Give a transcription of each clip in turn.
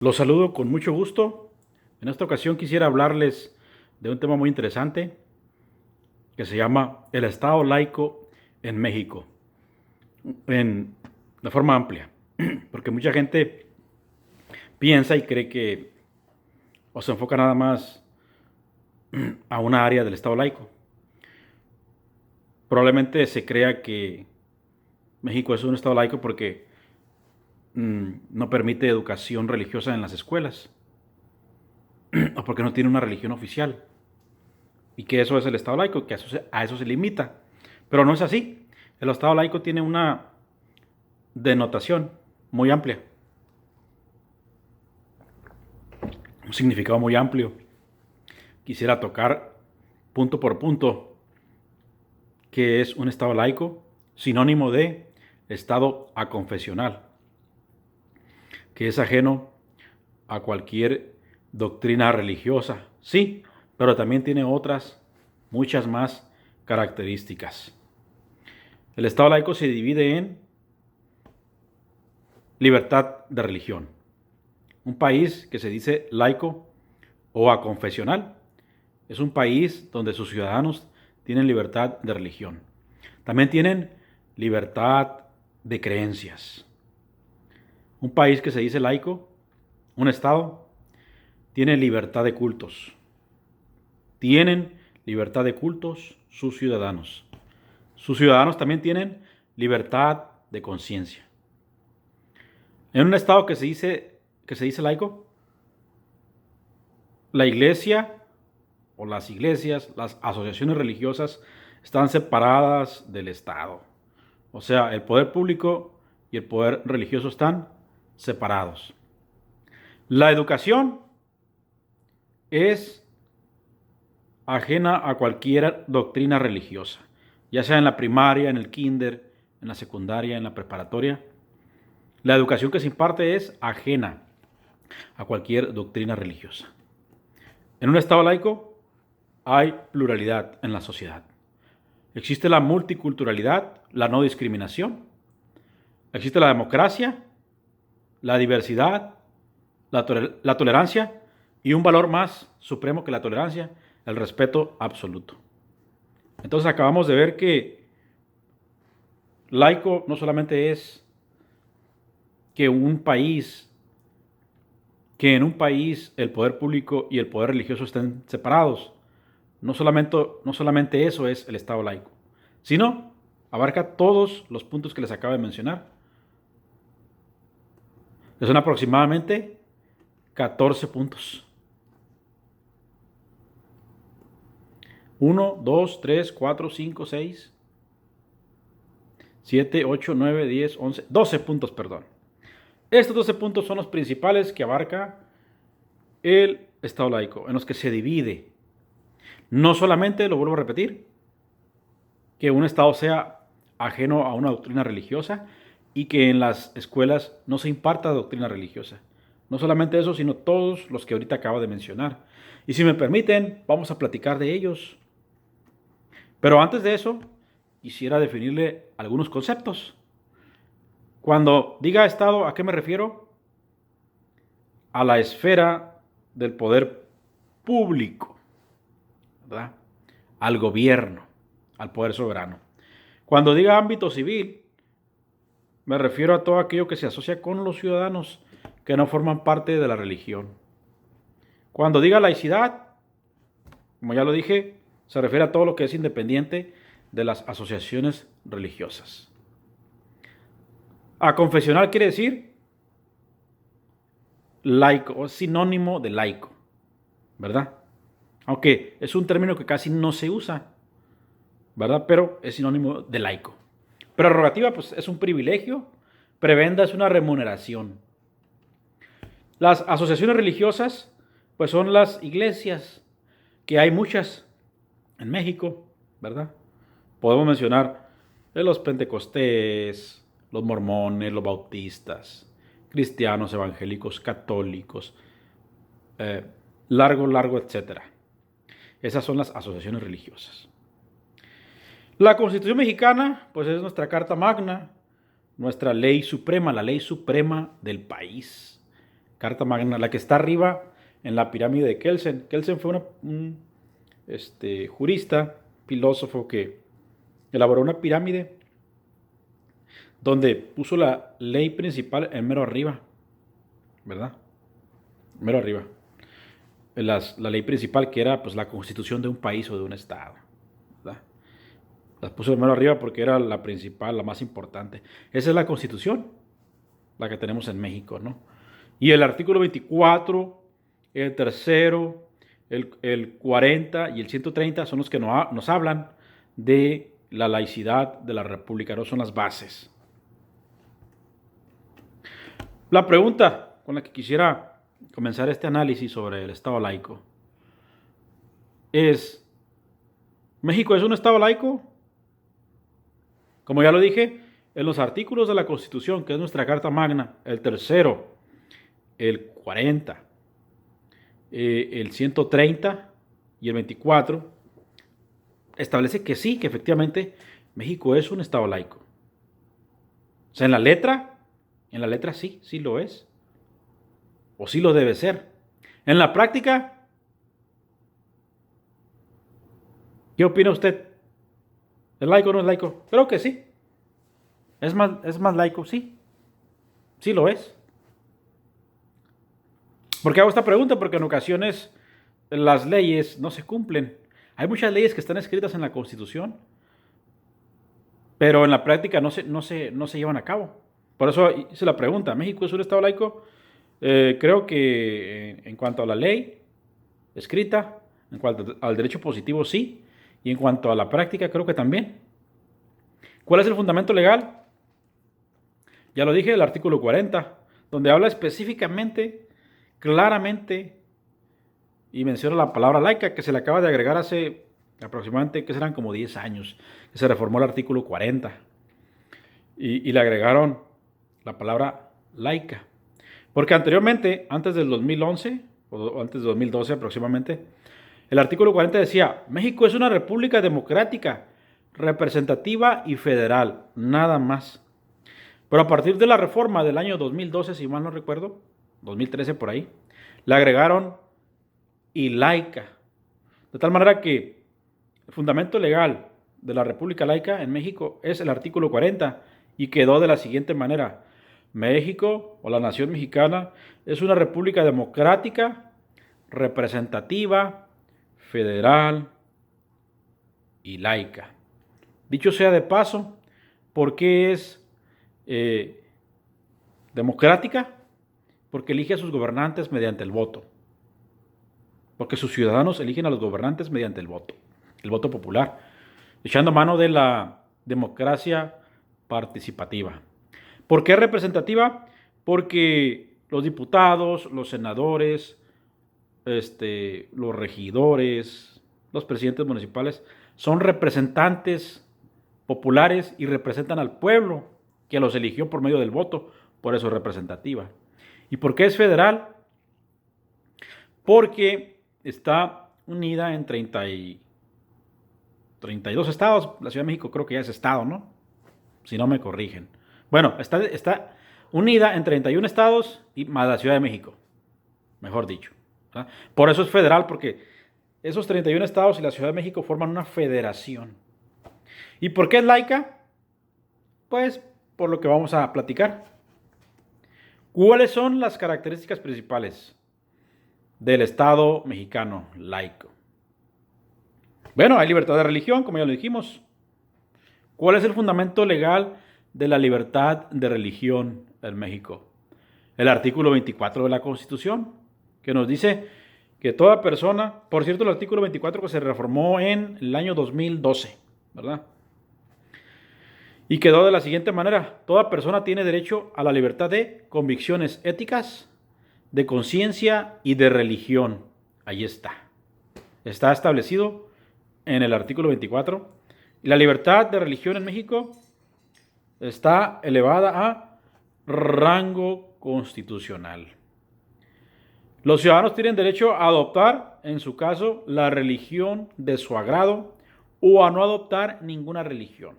Los saludo con mucho gusto. En esta ocasión quisiera hablarles de un tema muy interesante que se llama el Estado laico en México, en, de forma amplia, porque mucha gente piensa y cree que o se enfoca nada más a una área del Estado laico. Probablemente se crea que México es un Estado laico porque no permite educación religiosa en las escuelas o porque no tiene una religión oficial. Y que eso es el Estado laico, que a eso se limita. Pero no es así. El Estado laico tiene una denotación muy amplia, un significado muy amplio. Quisiera tocar punto por punto qué es un Estado laico, sinónimo de Estado aconfesional, que es ajeno a cualquier doctrina religiosa, sí, pero también tiene otras, muchas más características. El Estado laico se divide en libertad de religión. Un país que se dice laico o aconfesional es un país donde sus ciudadanos tienen libertad de religión. También tienen libertad de creencias. Un país que se dice laico, un estado, tiene libertad de cultos. Tienen libertad de cultos sus ciudadanos. Sus ciudadanos también tienen libertad de conciencia. En un estado que se dice laico, la iglesia o las iglesias, las asociaciones religiosas están separadas del Estado. O sea, el poder público y el poder religioso están separados. La educación es ajena a cualquier doctrina religiosa, ya sea en la primaria, en el kinder, en la secundaria, en la preparatoria. La educación que se imparte es ajena a cualquier doctrina religiosa. En un Estado laico hay pluralidad en la sociedad. Existe la multiculturalidad, la no discriminación. Existe la democracia, la diversidad, la tolerancia y un valor más supremo que la tolerancia, el respeto absoluto. Entonces acabamos de ver que laico no solamente es que en un país el poder público y el poder religioso estén separados. No solamente eso es el Estado laico, sino abarca todos los puntos que les acabo de mencionar. Son aproximadamente 14 puntos. 1, 2, 3, 4, 5, 6, 7, 8, 9, 10, 11, 12 puntos, perdón. Estos 12 puntos son los principales que abarca el Estado laico, en los que se divide. No solamente, lo vuelvo a repetir, que un Estado sea ajeno a una doctrina religiosa y que en las escuelas no se imparta doctrina religiosa. No solamente eso, sino todos los que ahorita acabo de mencionar. Y si me permiten, vamos a platicar de ellos. Pero antes de eso, quisiera definirle algunos conceptos. Cuando diga Estado, ¿a qué me refiero? A la esfera del poder público, ¿verdad? Al gobierno, al poder soberano. Cuando diga ámbito civil, me refiero a todo aquello que se asocia con los ciudadanos que no forman parte de la religión. Cuando diga laicidad, como ya lo dije, se refiere a todo lo que es independiente de las asociaciones religiosas. A confesional quiere decir laico, o sinónimo de laico, ¿verdad? Aunque es un término que casi no se usa, ¿verdad? Pero es sinónimo de laico. Prerrogativa, pues es un privilegio. Prebenda es una remuneración. Las asociaciones religiosas, pues son las iglesias, que hay muchas en México, ¿verdad? Podemos mencionar los pentecostés, los mormones, los bautistas, cristianos, evangélicos, católicos, eh, largo, etcétera. Esas son las asociaciones religiosas. La Constitución mexicana, pues es nuestra Carta Magna, nuestra ley suprema, la ley suprema del país. Carta Magna, la que está arriba en la pirámide de Kelsen. Kelsen fue un jurista, filósofo que elaboró una pirámide donde puso la ley principal en mero arriba, ¿verdad? Mero arriba. La ley principal, que era pues la constitución de un país o de un estado, ¿verdad? La puso en mero arriba porque era la principal, la más importante. Esa es la constitución, la que tenemos en México, ¿no? Y el artículo 24, el tercero, el 40 y el 130 son los que nos hablan de la laicidad de la república, no son las bases. La pregunta con la que quisiera comenzar este análisis sobre el Estado laico es, ¿México es un Estado laico? Como ya lo dije, en los artículos de la Constitución, que es nuestra Carta Magna, el tercero, el 40, el 130 y el 24, establece que sí, que efectivamente México es un Estado laico. O sea, en la letra sí, sí lo es. O sí lo debe ser. En la práctica, ¿qué opina usted? ¿Es laico o no es laico? Creo que sí. ¿Es más laico? Sí. Sí lo es. ¿Por qué hago esta pregunta? Porque en ocasiones las leyes no se cumplen. Hay muchas leyes que están escritas en la Constitución, pero en la práctica no se llevan a cabo. Por eso hice la pregunta, ¿México es un Estado laico? Creo que en cuanto a la ley escrita, en cuanto al derecho positivo, sí, y en cuanto a la práctica, creo que también. ¿Cuál es el fundamento legal? Ya lo dije, el artículo 40, donde habla específicamente, claramente, y menciona la palabra laica, que se le acaba de agregar hace aproximadamente, que serán como 10 años, que se reformó el artículo 40, y le agregaron la palabra laica. Porque anteriormente, antes del 2011, o antes del 2012 aproximadamente, el artículo 40 decía, México es una república democrática, representativa y federal, nada más. Pero a partir de la reforma del año 2012, si mal no recuerdo, 2013 por ahí, le agregaron y laica. De tal manera que el fundamento legal de la república laica en México es el artículo 40 y quedó de la siguiente manera. México, o la nación mexicana, es una república democrática, representativa, federal y laica. Dicho sea de paso, ¿por qué es democrática? Porque elige a sus gobernantes mediante el voto. Porque sus ciudadanos eligen a los gobernantes mediante el voto popular, echando mano de la democracia participativa. ¿Por qué representativa? Porque los diputados, los senadores, los regidores, los presidentes municipales son representantes populares y representan al pueblo que los eligió por medio del voto, por eso es representativa. ¿Y por qué es federal? Porque está unida en 32 estados. La Ciudad de México creo que ya es estado, ¿no? Si no me corrigen. Bueno, está unida en 31 estados y más la Ciudad de México, mejor dicho, ¿verdad? Por eso es federal, porque esos 31 estados y la Ciudad de México forman una federación. ¿Y por qué es laica? Pues por lo que vamos a platicar. ¿Cuáles son las características principales del Estado mexicano laico? Bueno, hay libertad de religión, como ya lo dijimos. ¿Cuál es el fundamento legal de la libertad de religión en México? El artículo 24 de la Constitución, que nos dice que toda persona, por cierto, el artículo 24 que se reformó en el año 2012, ¿verdad? Y quedó de la siguiente manera: toda persona tiene derecho a la libertad de convicciones éticas, de conciencia y de religión. Ahí está. Está establecido en el artículo 24. Y la libertad de religión en México está elevada a rango constitucional. Los ciudadanos tienen derecho a adoptar, en su caso, la religión de su agrado o a no adoptar ninguna religión.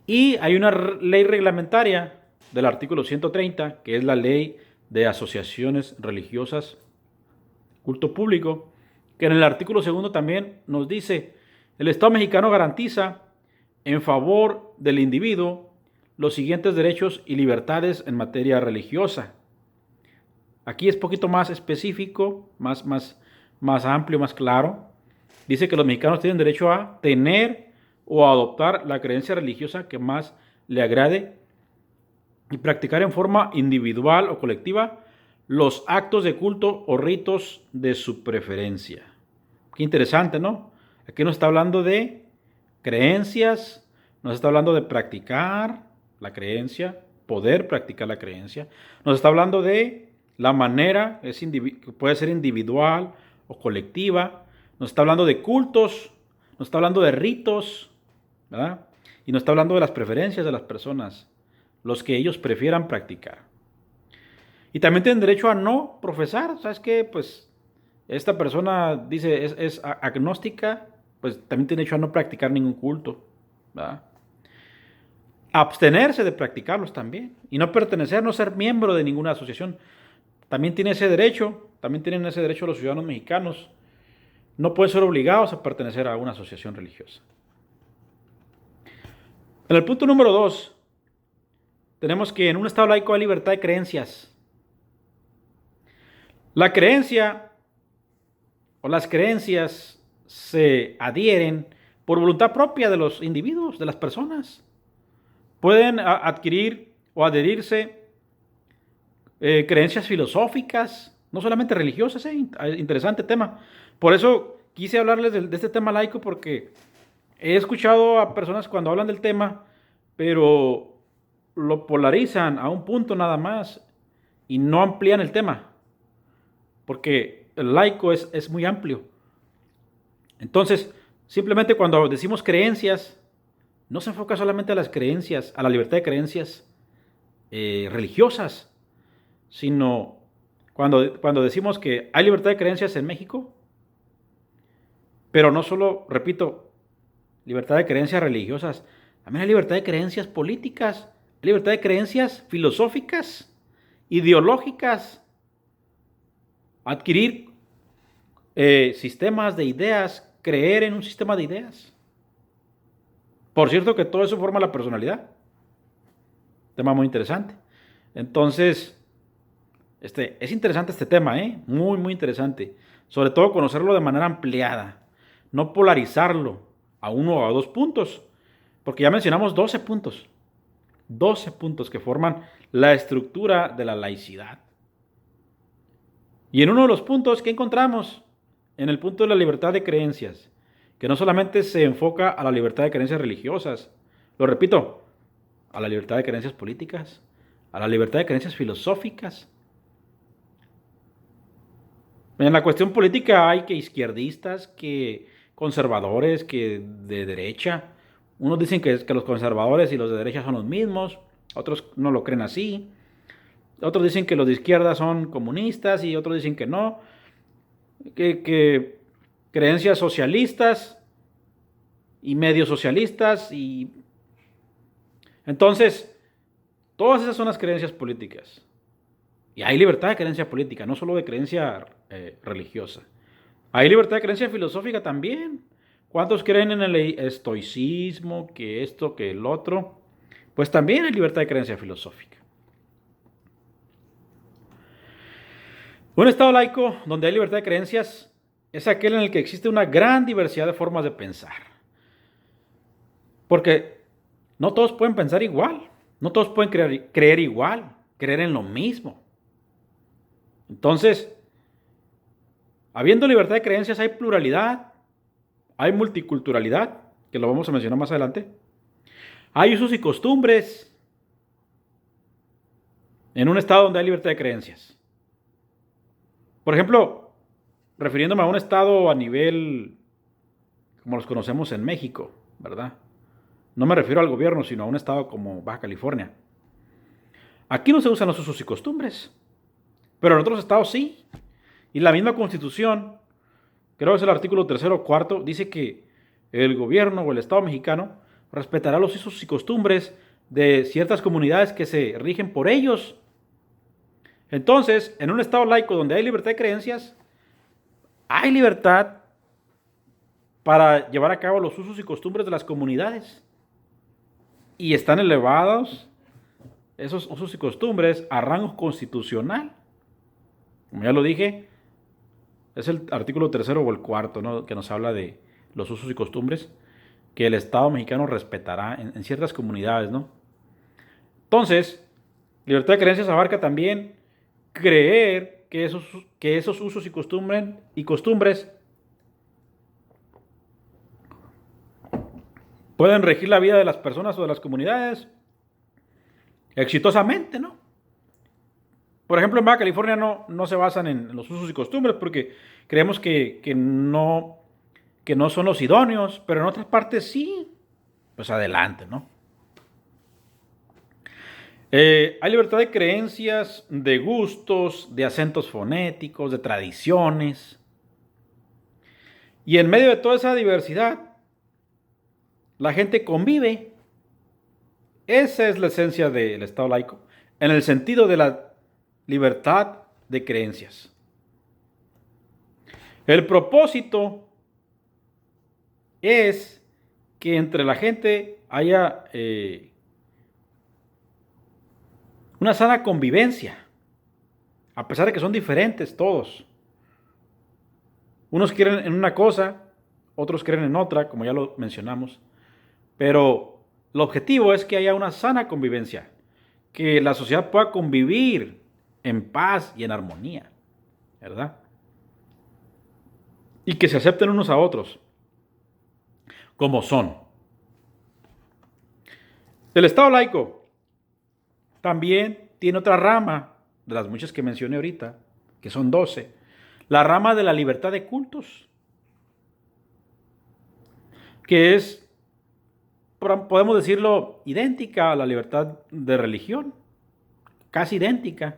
Y hay una ley reglamentaria del artículo 130, que es la ley de asociaciones religiosas, culto público, que en el artículo 2 también nos dice, el Estado mexicano garantiza en favor del individuo los siguientes derechos y libertades en materia religiosa. Aquí es poquito más específico, más amplio, más claro. Dice que los mexicanos tienen derecho a tener o a adoptar la creencia religiosa que más le agrade y practicar en forma individual o colectiva los actos de culto o ritos de su preferencia. Qué interesante, ¿no? Aquí nos está hablando de creencias, nos está hablando de practicar la creencia, poder practicar la creencia, nos está hablando de la manera, puede ser individual o colectiva, nos está hablando de cultos, nos está hablando de ritos, ¿verdad? Y nos está hablando de las preferencias de las personas, los que ellos prefieran practicar. Y también tienen derecho a no profesar, ¿sabes qué? Pues esta persona dice es agnóstica, pues también tiene derecho a no practicar ningún culto, ¿verdad? Abstenerse de practicarlos también y no pertenecer, no ser miembro de ninguna asociación. También tienen ese derecho los ciudadanos mexicanos. No pueden ser obligados a pertenecer a una asociación religiosa. En el punto número 2, tenemos que en un Estado laico hay libertad de creencias. La creencia o las creencias se adhieren por voluntad propia de los individuos, de las personas. Pueden adquirir o adherirse creencias filosóficas, no solamente religiosas. Interesante tema. Por eso quise hablarles de este tema laico, porque he escuchado a personas cuando hablan del tema, pero lo polarizan a un punto nada más y no amplían el tema, porque el laico es muy amplio. Entonces, simplemente cuando decimos creencias, no se enfoca solamente a las creencias, a la libertad de creencias religiosas, sino cuando decimos que hay libertad de creencias en México, pero no solo, repito, libertad de creencias religiosas, también hay libertad de creencias políticas, hay libertad de creencias filosóficas, ideológicas, adquirir sistemas de ideas, creer en un sistema de ideas. Por cierto que todo eso forma la personalidad. Tema muy interesante. Entonces, es interesante este tema, muy, muy interesante. Sobre todo conocerlo de manera ampliada. No polarizarlo a uno o a dos puntos. Porque ya mencionamos 12 puntos. 12 puntos que forman la estructura de la laicidad. Y en uno de los puntos que encontramos, en el punto de la libertad de creencias, que no solamente se enfoca a la libertad de creencias religiosas, lo repito, a la libertad de creencias políticas, a la libertad de creencias filosóficas. En la cuestión política hay que izquierdistas, que conservadores, que de derecha. Unos dicen que los conservadores y los de derecha son los mismos, otros no lo creen así. Otros dicen que los de izquierda son comunistas y otros dicen que no. Que creencias socialistas y medio socialistas. Y entonces, todas esas son las creencias políticas. Y hay libertad de creencia política, no solo de creencia religiosa. Hay libertad de creencia filosófica también. ¿Cuántos creen en el estoicismo, que esto, que el otro? Pues también hay libertad de creencia filosófica. Un Estado laico donde hay libertad de creencias es aquel en el que existe una gran diversidad de formas de pensar. Porque no todos pueden pensar igual, no todos pueden creer igual, creer en lo mismo. Entonces, habiendo libertad de creencias, hay pluralidad, hay multiculturalidad, que lo vamos a mencionar más adelante. Hay usos y costumbres en un estado donde hay libertad de creencias. Por ejemplo, refiriéndome a un estado a nivel como los conocemos en México, ¿verdad? No me refiero al gobierno, sino a un estado como Baja California. Aquí no se usan los usos y costumbres, pero en otros estados sí. Y la misma Constitución, creo que es el artículo 3 o 4, dice que el gobierno o el Estado mexicano respetará los usos y costumbres de ciertas comunidades que se rigen por ellos. Entonces, en un Estado laico donde hay libertad de creencias, hay libertad para llevar a cabo los usos y costumbres de las comunidades. Y están elevados esos usos y costumbres a rango constitucional. Como ya lo dije, es el artículo 3 o el 4, ¿no?, que nos habla de los usos y costumbres que el Estado mexicano respetará en ciertas comunidades, ¿no? Entonces, libertad de creencias abarca también creer que esos usos y costumbres pueden regir la vida de las personas o de las comunidades exitosamente, ¿no? Por ejemplo, en Baja California no se basan en los usos y costumbres porque creemos que no son los idóneos, pero en otras partes sí. Pues adelante, ¿no? Hay libertad de creencias, de gustos, de acentos fonéticos, de tradiciones. Y en medio de toda esa diversidad, la gente convive. Esa es la esencia del Estado laico, en el sentido de la libertad de creencias. El propósito es que entre la gente haya una sana convivencia, a pesar de que son diferentes todos. Unos quieren en una cosa, otros creen en otra, como ya lo mencionamos, pero el objetivo es que haya una sana convivencia, que la sociedad pueda convivir en paz y en armonía, ¿verdad? Y que se acepten unos a otros como son. El Estado laico también tiene otra rama de las muchas que mencioné ahorita, que son 12, la rama de la libertad de cultos, que es, podemos decirlo, idéntica a la libertad de religión, casi idéntica,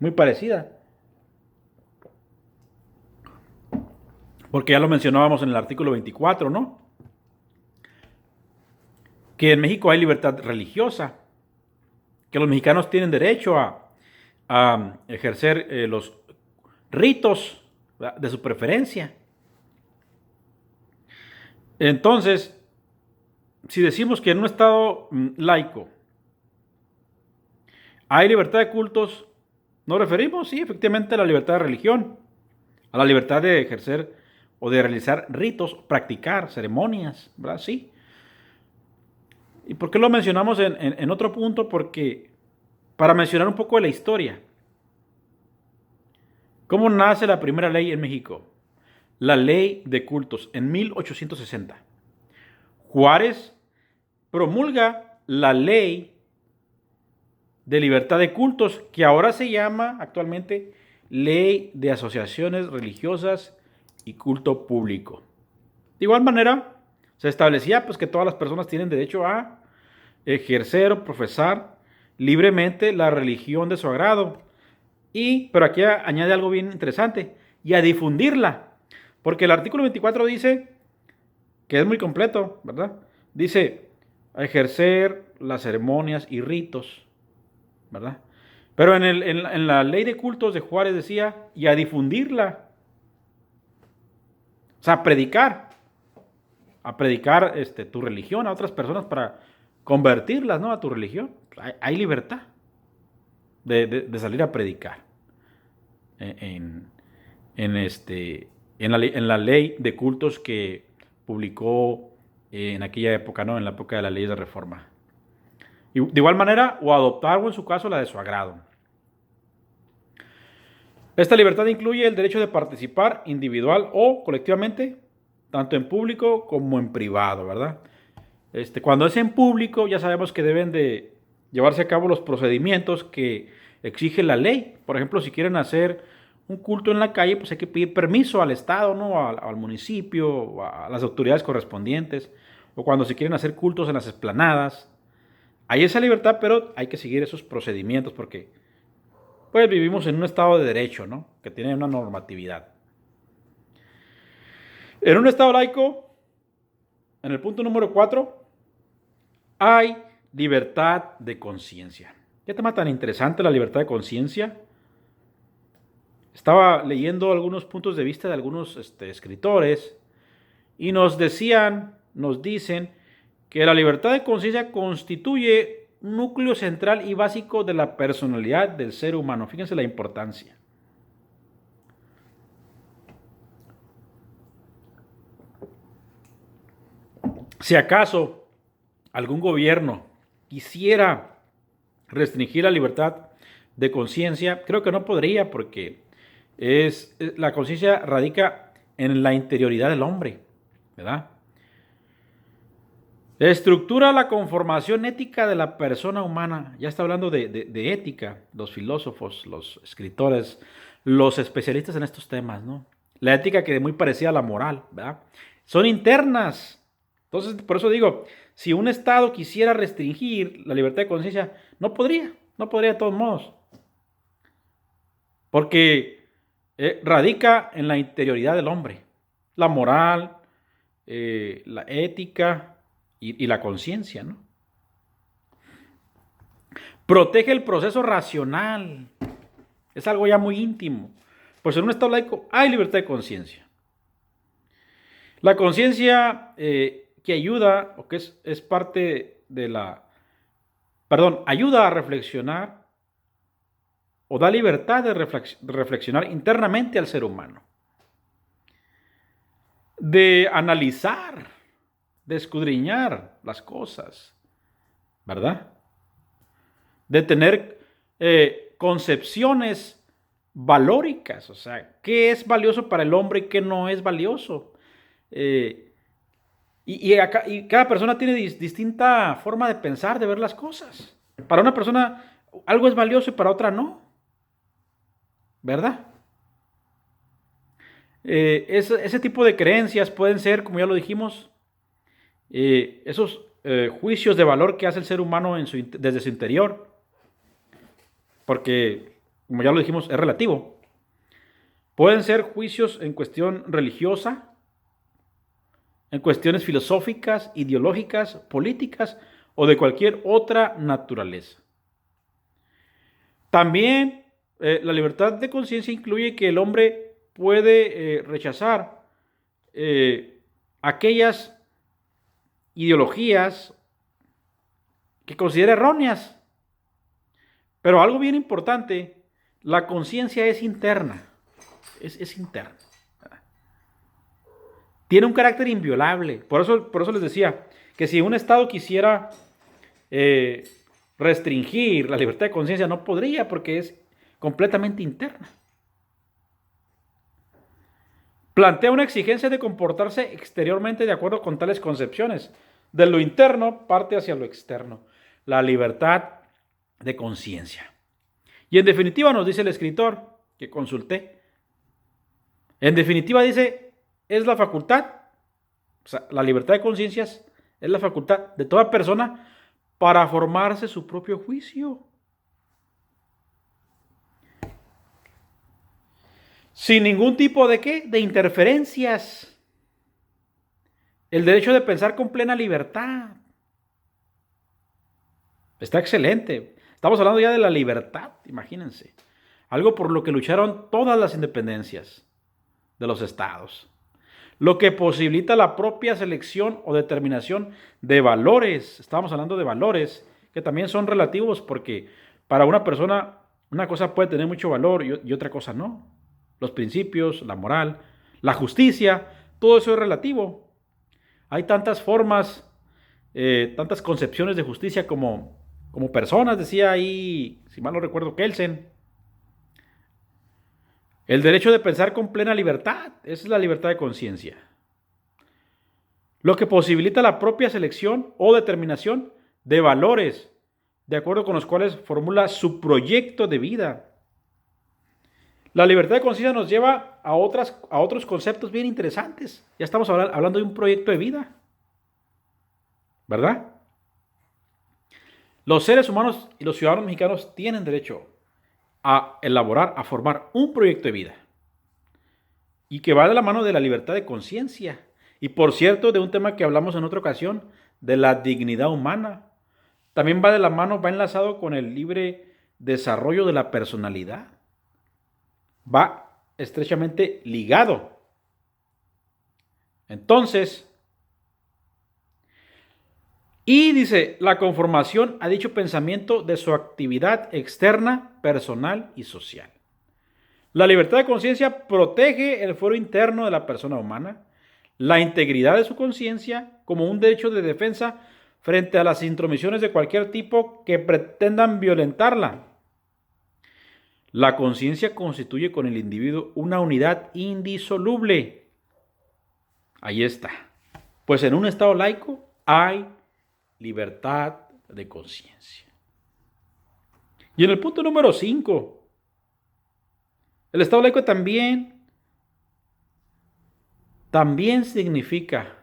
muy parecida. Porque ya lo mencionábamos en el artículo 24, ¿no? Que en México hay libertad religiosa, que los mexicanos tienen derecho a ejercer los ritos, ¿verdad?, de su preferencia. Entonces, si decimos que en un Estado laico hay libertad de cultos, nos referimos, sí, efectivamente, a la libertad de religión, a la libertad de ejercer o de realizar ritos, practicar ceremonias, ¿verdad? Sí. ¿Y por qué lo mencionamos en otro punto? Porque para mencionar un poco de la historia. ¿Cómo nace la primera ley en México? La ley de cultos en 1860. Juárez promulga la ley de libertad de cultos, que ahora se llama actualmente Ley de Asociaciones Religiosas y Culto Público. De igual manera, se establecía pues que todas las personas tienen derecho a ejercer o profesar libremente la religión de su agrado. Pero aquí añade algo bien interesante, y a difundirla. Porque el artículo 24 dice, que es muy completo, ¿verdad? Dice, a ejercer las ceremonias y ritos, ¿verdad? Pero en la ley de cultos de Juárez decía, y a difundirla. O sea, a predicar tu religión a otras personas para convertirlas, ¿no?, a tu religión. Hay libertad de salir a predicar en la ley de cultos que publicó en aquella época, ¿no?, en la época de las leyes de reforma. Y de igual manera, o adoptar, o en su caso, la de su agrado. Esta libertad incluye el derecho de participar individual o colectivamente, tanto en público como en privado, ¿verdad? Cuando es en público, ya sabemos que deben de llevarse a cabo los procedimientos que exige la ley. Por ejemplo, si quieren hacer un culto en la calle, pues hay que pedir permiso al Estado, ¿no?, al municipio, a las autoridades correspondientes. O cuando se quieren hacer cultos en las explanadas. Hay esa libertad, pero hay que seguir esos procedimientos porque pues vivimos en un Estado de derecho, ¿no?, que tiene una normatividad. En un Estado laico, en el punto número 4, hay libertad de conciencia. Qué tema tan interesante la libertad de conciencia. Estaba leyendo algunos puntos de vista de algunos escritores y nos dicen que la libertad de conciencia constituye un núcleo central y básico de la personalidad del ser humano. Fíjense la importancia. Si acaso algún gobierno quisiera restringir la libertad de conciencia, creo que no podría porque la conciencia radica en la interioridad del hombre, ¿verdad? Estructura la conformación ética de la persona humana. Ya está hablando de ética, los filósofos, los escritores, los especialistas en estos temas, ¿no? La ética que es muy parecida a la moral, ¿verdad? Son internas. Entonces, por eso digo, si un Estado quisiera restringir la libertad de conciencia, no podría de todos modos. Porque radica en la interioridad del hombre. La moral, la ética y la conciencia, ¿no? Protege el proceso racional. Es algo ya muy íntimo. Pues en un Estado laico hay libertad de conciencia. La conciencia que ayuda, o que es parte de ayuda a reflexionar o da libertad de reflexionar internamente al ser humano. De analizar, de escudriñar las cosas, ¿verdad? De tener concepciones valóricas, o sea, qué es valioso para el hombre y qué no es valioso. Y cada persona tiene distinta forma de pensar, de ver las cosas. Para una persona algo es valioso y para otra no, ¿verdad? Ese tipo de creencias pueden ser, como ya lo dijimos, esos juicios de valor que hace el ser humano desde su interior, porque, como ya lo dijimos, es relativo. Pueden ser juicios en cuestión religiosa, en cuestiones filosóficas, ideológicas, políticas o de cualquier otra naturaleza. También la libertad de conciencia incluye que el hombre puede rechazar aquellas ideologías que considera erróneas. Pero algo bien importante, la conciencia es interna, es interna. Tiene un carácter inviolable. Por eso les decía que si un Estado quisiera restringir la libertad de conciencia, no podría porque es completamente interna. Plantea una exigencia de comportarse exteriormente de acuerdo con tales concepciones. De lo interno parte hacia lo externo. La libertad de conciencia. Y en definitiva nos dice el escritor que consulté. En definitiva dice, es la facultad, o sea, la libertad de conciencias es la facultad de toda persona para formarse su propio juicio. Sin ningún tipo de ¿qué? De interferencias. El derecho de pensar con plena libertad. Está excelente. Estamos hablando ya de la libertad, imagínense. Algo por lo que lucharon todas las independencias de los estados. Lo que posibilita la propia selección o determinación de valores. Estamos hablando de valores que también son relativos porque para una persona una cosa puede tener mucho valor y otra cosa no. Los principios, la moral, la justicia, todo eso es relativo. Hay tantas formas, tantas concepciones de justicia como personas, decía ahí, si mal no recuerdo, Kelsen. El derecho de pensar con plena libertad, esa es la libertad de conciencia. Lo que posibilita la propia selección o determinación de valores, de acuerdo con los cuales formula su proyecto de vida. La libertad de conciencia nos lleva a otros conceptos bien interesantes. Ya estamos hablando de un proyecto de vida, ¿verdad? Los seres humanos y los ciudadanos mexicanos tienen derecho a elaborar, a formar un proyecto de vida. Y que va de la mano de la libertad de conciencia. Y por cierto, de un tema que hablamos en otra ocasión, de la dignidad humana. también va de la mano, va enlazado con el libre desarrollo de la personalidad. Va estrechamente ligado. Entonces, y dice, la conformación a dicho pensamiento de su actividad externa, personal y social. La libertad de conciencia protege el fuero interno de la persona humana, la integridad de su conciencia como un derecho de defensa frente a las intromisiones de cualquier tipo que pretendan violentarla. La conciencia constituye con el individuo una unidad indisoluble. Ahí está. Pues en un estado laico hay libertad de conciencia. Y en el punto número 5, el estado laico también significa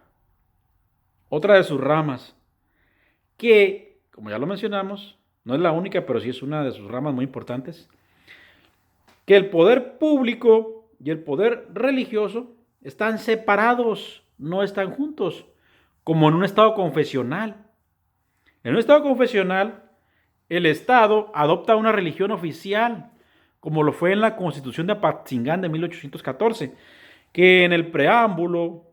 otra de sus ramas, que, como ya lo mencionamos, no es la única, pero sí es una de sus ramas muy importantes, que el poder público y el poder religioso están separados, no están juntos, como en un estado confesional. En un estado confesional, el Estado adopta una religión oficial, como lo fue en la Constitución de Apatzingán de 1814, que en el preámbulo,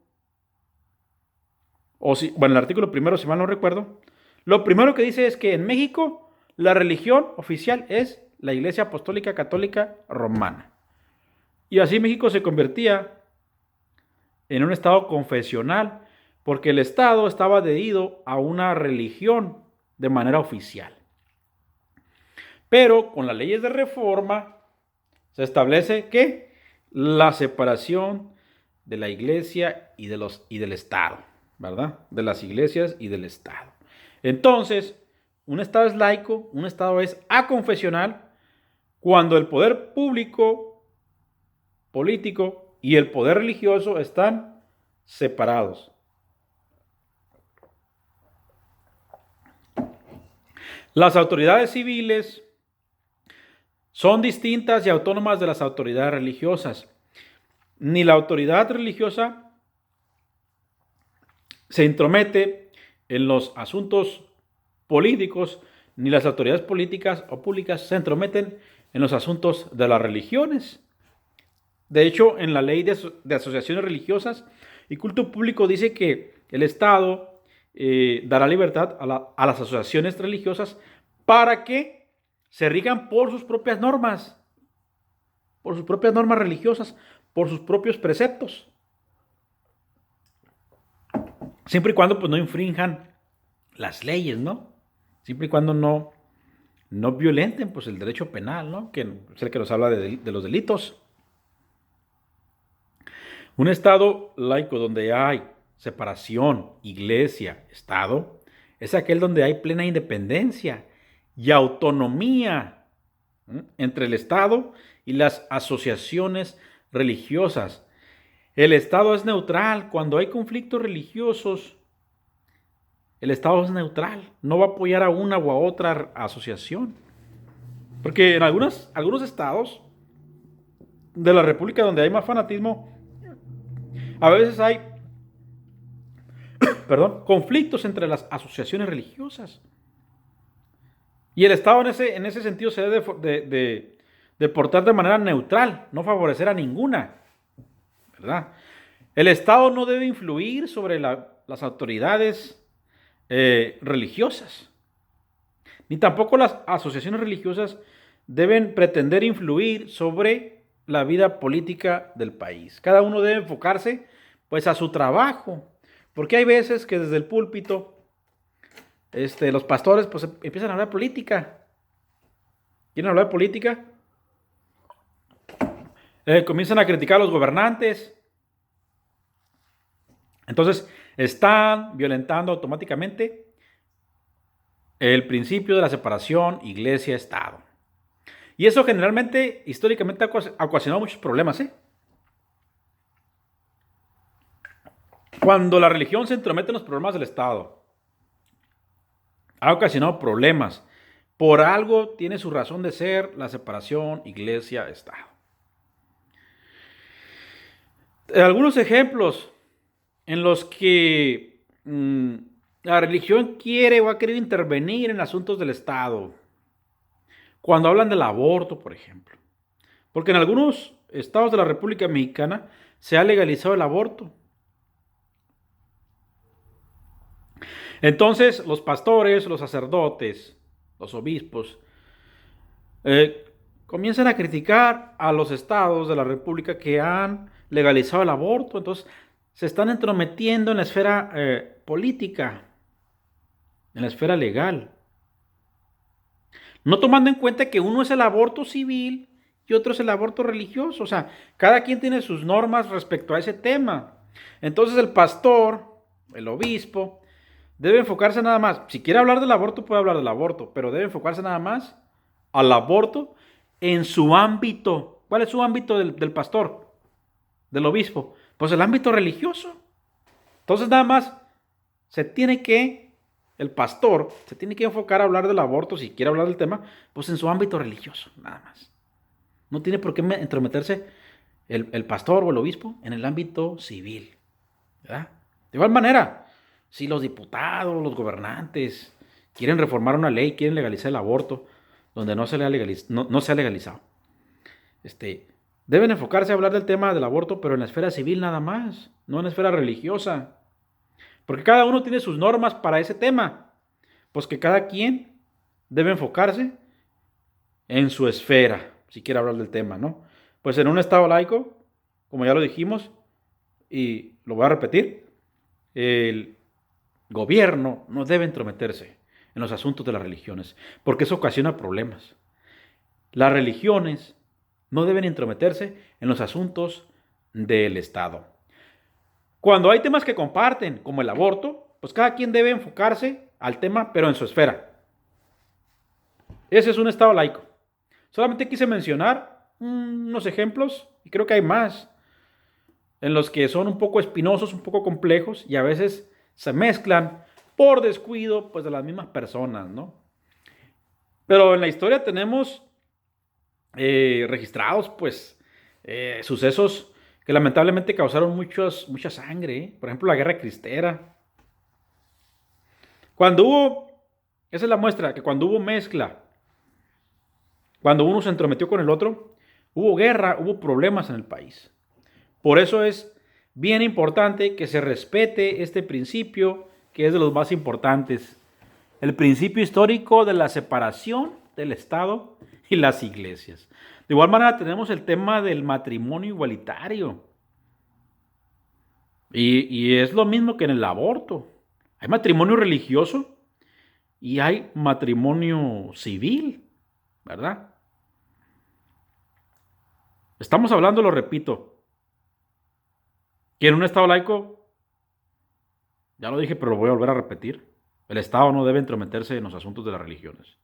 bueno, el artículo primero, si mal no recuerdo, lo primero que dice es que en México la religión oficial es la Iglesia Apostólica Católica Romana. Y así México se convertía en un estado confesional, porque el Estado estaba adherido a una religión de manera oficial. Pero con las leyes de reforma se establece que la separación de la iglesia y del Estado, ¿verdad? De las iglesias y del Estado. Entonces, un Estado es laico, un Estado es aconfesional, cuando el poder público, político y el poder religioso están separados. Las autoridades civiles son distintas y autónomas de las autoridades religiosas. Ni la autoridad religiosa se intromete en los asuntos políticos, ni las autoridades políticas o públicas se entrometen en los asuntos de las religiones. De hecho, en la ley de asociaciones religiosas y culto público dice que el Estado dará libertad a las asociaciones religiosas para que se rijan por sus propias normas religiosas, por sus propios preceptos. Siempre y cuando pues, no infrinjan las leyes, ¿no? Siempre y cuando no violenten pues, el derecho penal, ¿no? Que es el que nos habla de los delitos. Un Estado laico donde hay separación, iglesia, Estado, es aquel donde hay plena independencia y autonomía entre el Estado y las asociaciones religiosas. El Estado es neutral. Cuando hay conflictos religiosos, el Estado es neutral. No va a apoyar a una u a otra asociación. Porque en algunos estados de la República donde hay más fanatismo, a veces hay conflictos entre las asociaciones religiosas. Y el Estado en ese sentido se debe de portar de manera neutral, no favorecer a ninguna, ¿verdad? El Estado no debe influir sobre las autoridades religiosas, ni tampoco las asociaciones religiosas deben pretender influir sobre la vida política del país. Cada uno debe enfocarse pues a su trabajo, porque hay veces que desde el púlpito los pastores pues empiezan a hablar política. ¿Quieren hablar de política? Comienzan a criticar a los gobernantes. Entonces, están violentando automáticamente el principio de la separación iglesia-estado. Y eso generalmente, históricamente, ha ocasionado muchos problemas, Cuando la religión se entromete en los problemas del Estado, ha ocasionado problemas. Por algo tiene su razón de ser la separación iglesia-Estado. Algunos ejemplos en los que La religión quiere o ha querido intervenir en asuntos del Estado. Cuando hablan del aborto, por ejemplo. Porque en algunos estados de la República Mexicana se ha legalizado el aborto. Entonces, los pastores, los sacerdotes, los obispos, comienzan a criticar a los estados de la República que han legalizado el aborto. Entonces, se están entrometiendo en la esfera política, en la esfera legal. No tomando en cuenta que uno es el aborto civil y otro es el aborto religioso. O sea, cada quien tiene sus normas respecto a ese tema. Entonces, el pastor, el obispo, debe enfocarse nada más. Si quiere hablar del aborto, puede hablar del aborto, pero debe enfocarse nada más al aborto en su ámbito. ¿Cuál es su ámbito del pastor, del obispo? Pues el ámbito religioso. Entonces nada más el pastor se tiene que enfocar a hablar del aborto, si quiere hablar del tema, pues en su ámbito religioso, nada más. No tiene por qué entrometerse el pastor o el obispo en el ámbito civil, ¿verdad? De igual manera, si los diputados, los gobernantes quieren reformar una ley, quieren legalizar el aborto, donde no se ha legalizado, deben enfocarse a hablar del tema del aborto, pero en la esfera civil nada más, no en la esfera religiosa. Porque cada uno tiene sus normas para ese tema. Pues que cada quien debe enfocarse en su esfera, si quiere hablar del tema, ¿no? Pues en un estado laico, como ya lo dijimos, y lo voy a repetir, el gobierno no debe entrometerse en los asuntos de las religiones, porque eso ocasiona problemas. Las religiones no deben entrometerse en los asuntos del Estado. Cuando hay temas que comparten, como el aborto, pues cada quien debe enfocarse al tema, pero en su esfera. Ese es un estado laico. Solamente quise mencionar unos ejemplos, y creo que hay más, en los que son un poco espinosos, un poco complejos, y a veces se mezclan por descuido, pues, de las mismas personas, ¿no? Pero en la historia tenemos registrados, pues, sucesos que lamentablemente causaron mucha sangre, ¿eh? Por ejemplo, la guerra cristera. Esa es la muestra, que cuando hubo mezcla, cuando uno se entrometió con el otro, hubo guerra, hubo problemas en el país. Por eso es bien importante que se respete este principio, que es de los más importantes, el principio histórico de la separación del Estado y las iglesias. De igual manera tenemos el tema del matrimonio igualitario. Y es lo mismo que en el aborto. Hay matrimonio religioso y hay matrimonio civil, ¿verdad? Estamos hablando, lo repito, que en un Estado laico, ya lo dije, pero lo voy a volver a repetir, el Estado no debe entrometerse en los asuntos de las religiones.